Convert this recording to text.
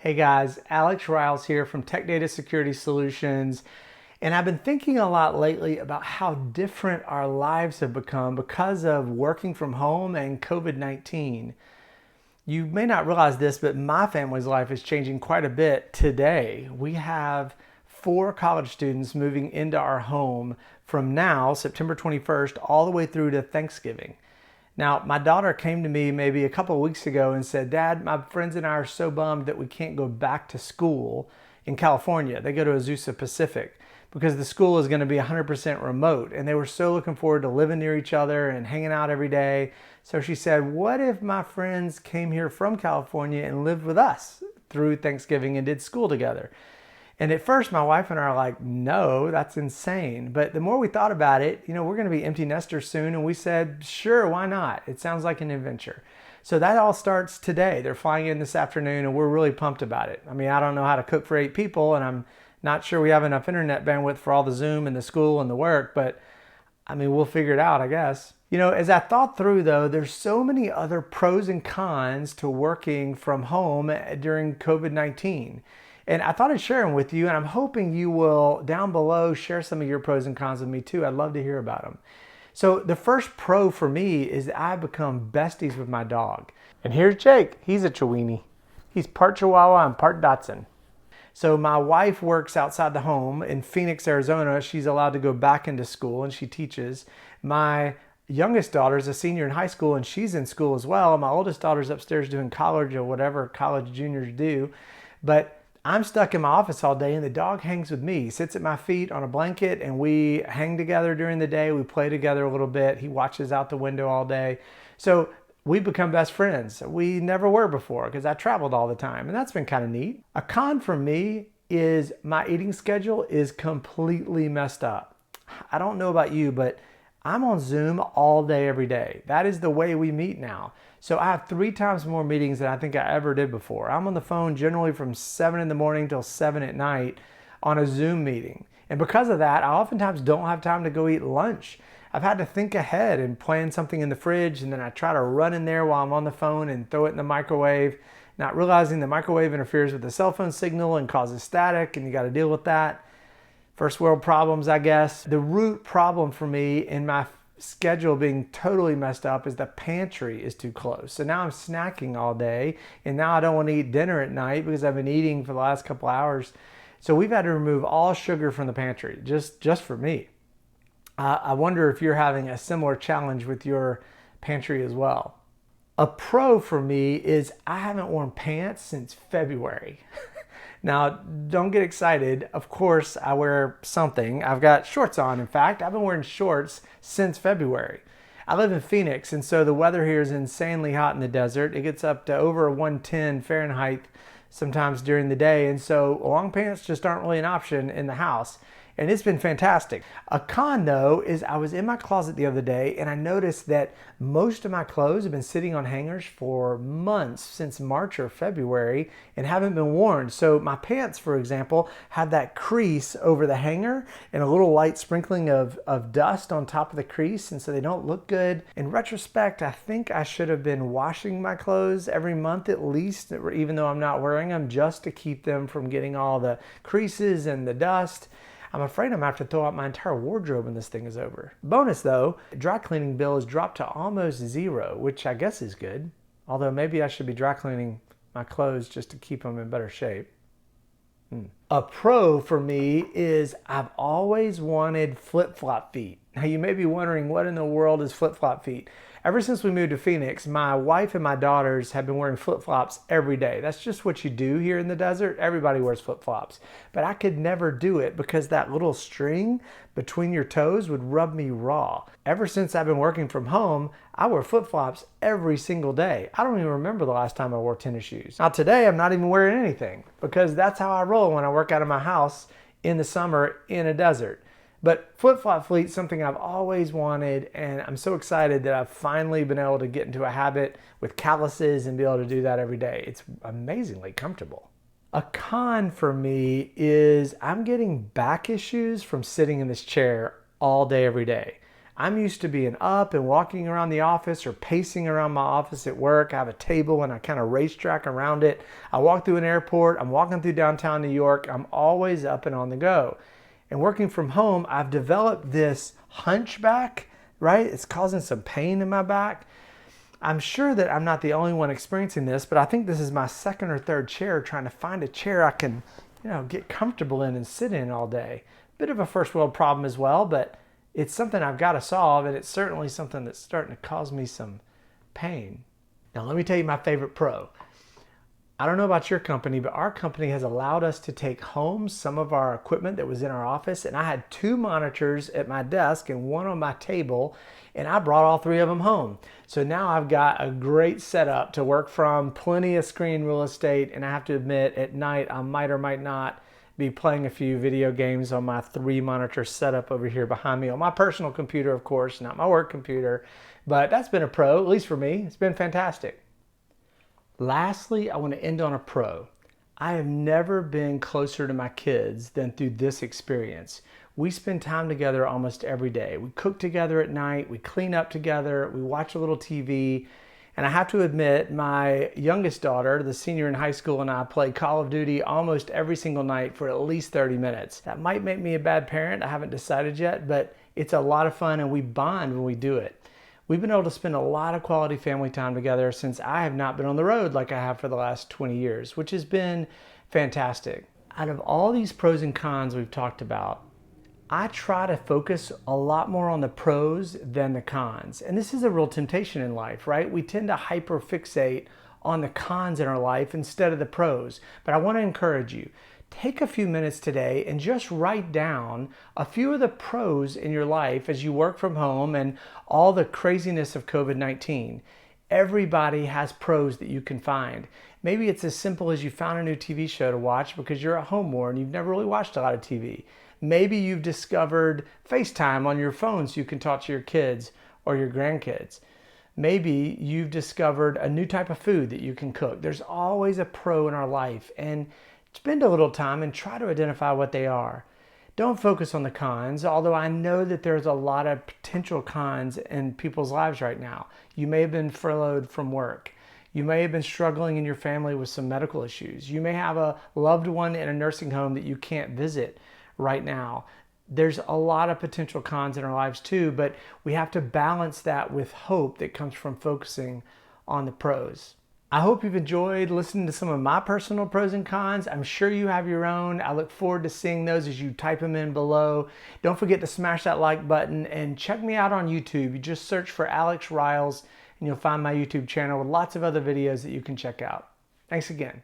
Hey guys, Alex Riles here from Tech Data Security Solutions. And I've been thinking a lot lately about how different our lives have become because of working from home and COVID-19. You may not realize this, but my family's life is changing quite a bit today. We have 4 college students moving into our home from now, September 21st, all the way through to Thanksgiving. Now, my daughter came to me maybe a couple of weeks ago and said, Dad, my friends and I are so bummed that we can't go back to school in California. They go to Azusa Pacific because the school is going to be 100% remote. And they were so looking forward to living near each other and hanging out every day. So she said, what if my friends came here from California and lived with us through Thanksgiving and did school together? And at first, my wife and I are like, no, that's insane. But the more we thought about it, we're going to be empty nesters soon. And we said, sure, why not? It sounds like an adventure. So that all starts today. They're flying in this afternoon and we're really pumped about it. I mean, I don't know how to cook for 8 people and I'm not sure we have enough internet bandwidth for all the Zoom and the school and the work, but I mean, we'll figure it out, I guess. As I thought through though, there's so many other pros and cons to working from home during COVID-19. And I thought I'd share them with you, and I'm hoping you will, down below, share some of your pros and cons with me too. I'd love to hear about them. So the first pro for me is that I've become besties with my dog. And here's Jake. He's a Chiweenie. He's part Chihuahua and part Dachshund. So my wife works outside the home in Phoenix, Arizona. She's allowed to go back into school, and she teaches. My youngest daughter is a senior in high school, and she's in school as well. My oldest daughter's upstairs doing college or whatever college juniors do. But I'm stuck in my office all day and the dog hangs with me. He sits at my feet on a blanket and we hang together during the day. We play together a little bit. He watches out the window all day. So we've become best friends. We never were before because I traveled all the time and that's been kind of neat. A con for me is my eating schedule is completely messed up. I don't know about you, but I'm on Zoom all day, every day. That is the way we meet now. So I have 3 times more meetings than I think I ever did before. I'm on the phone generally from 7 in the morning till 7 at night on a Zoom meeting. And because of that, I oftentimes don't have time to go eat lunch. I've had to think ahead and plan something in the fridge, and then I try to run in there while I'm on the phone and throw it in the microwave, not realizing the microwave interferes with the cell phone signal and causes static, and you got to deal with that. First world problems, I guess. The root problem for me in my schedule being totally messed up is the pantry is too close. So now I'm snacking all day and now I don't want to eat dinner at night because I've been eating for the last couple hours. So we've had to remove all sugar from the pantry, just for me. I wonder if you're having a similar challenge with your pantry as well. A pro for me is I haven't worn pants since February. Now, don't get excited. Of course, I wear something. I've got shorts on. In fact, I've been wearing shorts since February. I live in Phoenix, and so the weather here is insanely hot in the desert. It gets up to over 110 Fahrenheit sometimes during the day, and so long pants just aren't really an option in the house. And it's been fantastic. A con though is I was in my closet the other day and I noticed that most of my clothes have been sitting on hangers for months, since March or February, and haven't been worn. So my pants, for example, have that crease over the hanger and a little light sprinkling of dust on top of the crease, and so they don't look good. In retrospect, I think I should have been washing my clothes every month at least, even though I'm not wearing them, just to keep them from getting all the creases and the dust. I'm afraid I'm going to have to throw out my entire wardrobe when this thing is over. Bonus though, dry cleaning bill has dropped to almost 0, which I guess is good. Although maybe I should be dry cleaning my clothes just to keep them in better shape. A pro for me is I've always wanted flip-flop feet. Now you may be wondering, what in the world is flip-flop feet? Ever since we moved to Phoenix, my wife and my daughters have been wearing flip-flops every day. That's just what you do here in the desert. Everybody wears flip-flops. But I could never do it because that little string between your toes would rub me raw. Ever since I've been working from home, I wear flip-flops every single day. I don't even remember the last time I wore tennis shoes. Now today, I'm not even wearing anything because that's how I roll when I work out of my house in the summer in a desert. But flip-flop feet is something I've always wanted, and I'm so excited that I've finally been able to get into a habit with calluses and be able to do that every day. It's amazingly comfortable. A con for me is I'm getting back issues from sitting in this chair all day, every day. I'm used to being up and walking around the office or pacing around my office at work. I have a table and I kind of racetrack around it. I walk through an airport. I'm walking through downtown New York. I'm always up and on the go. And working from home, I've developed this hunchback, right? It's causing some pain in my back. I'm sure that I'm not the only one experiencing this, but I think this is my second or third chair trying to find a chair I can, get comfortable in and sit in all day. Bit of a first world problem as well, but it's something I've got to solve, and it's certainly something that's starting to cause me some pain. Now, let me tell you my favorite pro. I don't know about your company, but our company has allowed us to take home some of our equipment that was in our office, and I had 2 monitors at my desk and 1 on my table, and I brought all 3 of them home. So now I've got a great setup to work from, plenty of screen real estate, and I have to admit, at night I might or might not be playing a few video games on my 3 monitor setup over here behind me on my personal computer, of course, not my work computer, but that's been a pro, at least for me. It's been fantastic. Lastly, I want to end on a pro. I have never been closer to my kids than through this experience. We spend time together almost every day. We cook together at night, we clean up together, we watch a little TV, and I have to admit, my youngest daughter, the senior in high school, and I play Call of Duty almost every single night for at least 30 minutes. That might make me a bad parent, I haven't decided yet, but it's a lot of fun and we bond when we do it. We've been able to spend a lot of quality family time together since I have not been on the road like I have for the last 20 years, which has been fantastic. Out of all these pros and cons we've talked about, I try to focus a lot more on the pros than the cons. And this is a real temptation in life, right? We tend to hyperfixate on the cons in our life instead of the pros. But I want to encourage you, take a few minutes today and just write down a few of the pros in your life as you work from home and all the craziness of COVID-19. Everybody has pros that you can find. Maybe it's as simple as you found a new TV show to watch because you're at home more and you've never really watched a lot of TV. Maybe you've discovered FaceTime on your phone so you can talk to your kids or your grandkids. Maybe you've discovered a new type of food that you can cook. There's always a pro in our life, and spend a little time and try to identify what they are. Don't focus on the cons, although I know that there's a lot of potential cons in people's lives right now. You may have been furloughed from work. You may have been struggling in your family with some medical issues. You may have a loved one in a nursing home that you can't visit right now. There's a lot of potential cons in our lives too, but we have to balance that with hope that comes from focusing on the pros. I hope you've enjoyed listening to some of my personal pros and cons. I'm sure you have your own. I look forward to seeing those as you type them in below. Don't forget to smash that like button and check me out on YouTube. You just search for Alex Riles and you'll find my YouTube channel with lots of other videos that you can check out. Thanks again.